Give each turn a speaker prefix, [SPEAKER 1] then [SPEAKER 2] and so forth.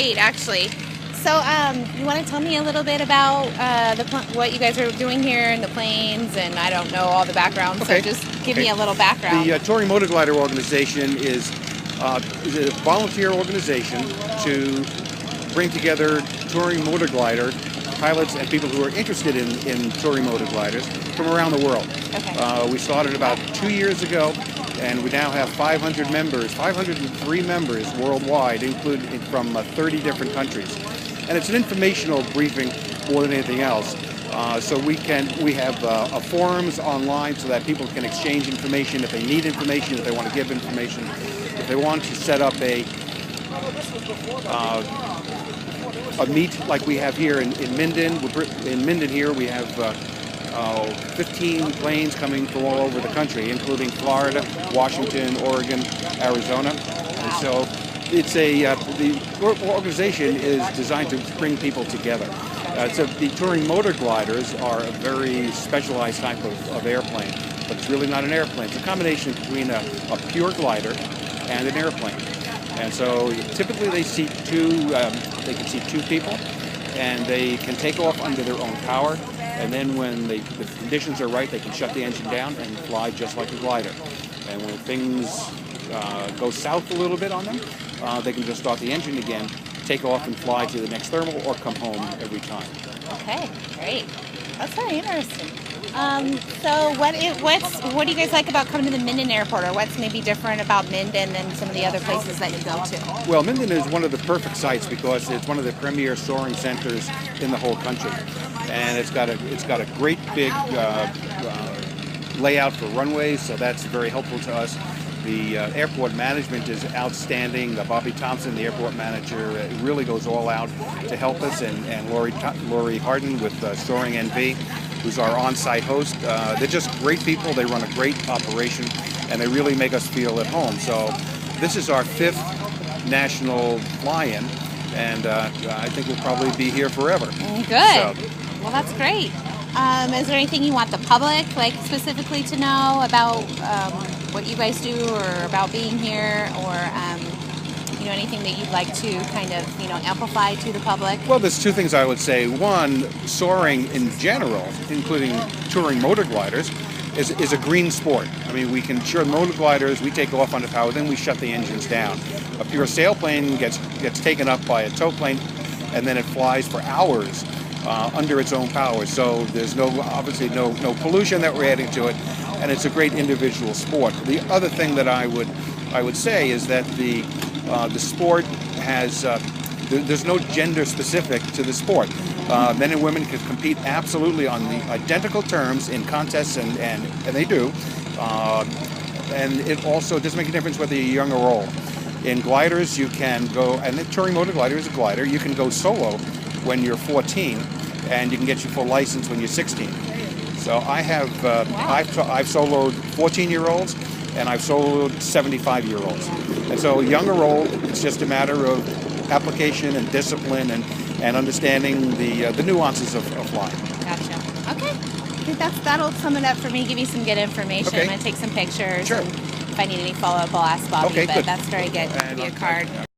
[SPEAKER 1] great, actually. So, you want to tell me a little bit about what you guys are doing here and the planes? And I don't know all the background,
[SPEAKER 2] Okay.
[SPEAKER 1] so just give me a little background.
[SPEAKER 2] The Touring Motor Glider organization is a volunteer organization to bring together touring motor glider pilots and people who are interested in touring motor gliders from around the world.
[SPEAKER 1] Okay.
[SPEAKER 2] We started about 2 years ago, and we now have 500 members, 503 members worldwide, including from 30 different countries. And it's an informational briefing more than anything else. So we have forums online so that people can exchange information if they need information, if they want to give information, if they want to set up a meet like we have here in Minden. In Minden here we have 15 planes coming from all over the country, including Florida, Washington, Oregon, Arizona. And so it's the organization is designed to bring people together. So the touring motor gliders are a very specialized type of airplane, but it's really not an airplane. It's a combination between a pure glider and an airplane. And so typically they can seat two people, and they can take off under their own power. And then when the conditions are right, they can shut the engine down and fly just like a glider. And when things go south a little bit on them, they can just start the engine again, take off and fly to the next thermal, or come home every time.
[SPEAKER 1] Okay, great. That's very interesting. So what do you guys like about coming to the Minden Airport, or what's maybe different about Minden than some of the other places that you go to?
[SPEAKER 2] Well, Minden is one of the perfect sites because it's one of the premier soaring centers in the whole country, and it's got a great big layout for runways, so that's very helpful to us. The airport management is outstanding. Bobby Thompson, the airport manager, really goes all out to help us, and Lori Harden with Soaring NV, who's our on-site host. They're just great people. They run a great operation, and they really make us feel at home. So this is our 5th national fly-in, and I think we'll probably be here forever.
[SPEAKER 1] Good.
[SPEAKER 2] So,
[SPEAKER 1] well, that's great. Is there anything you want the public, specifically to know about what you guys do, or about being here, or anything that you'd like to kind of amplify to the public?
[SPEAKER 2] well, there's two things I would say. One, soaring in general, including touring motor gliders, is a green sport. I mean, we can sure motor gliders, we take off under power, then we shut the engines down. A pure sailplane gets taken up by a tow plane, and then it flies for hours under its own power. So there's obviously no pollution that we're adding to it, and it's a great individual sport. The other thing that I would say is that the sport has there's no gender specific to the sport. Men and women can compete absolutely on the identical terms in contests, and they do. And it also doesn't make a difference whether you're young or old. In gliders, you can go, and the touring motor glider is a glider. You can go solo when you're 14, and you can get your full license when you're 16. So I have I've soloed 14-year-olds, and I've soloed 75-year-olds. And so young or old, it's just a matter of application and discipline and understanding the nuances of flying.
[SPEAKER 1] Gotcha. Okay. I think that'll sum it up for me. Give you some good information.
[SPEAKER 2] Okay.
[SPEAKER 1] I'm going to take some pictures.
[SPEAKER 2] Sure.
[SPEAKER 1] And if I need any follow-up, I'll ask Bobby.
[SPEAKER 2] Okay,
[SPEAKER 1] but
[SPEAKER 2] good.
[SPEAKER 1] that's very good. Give you a card.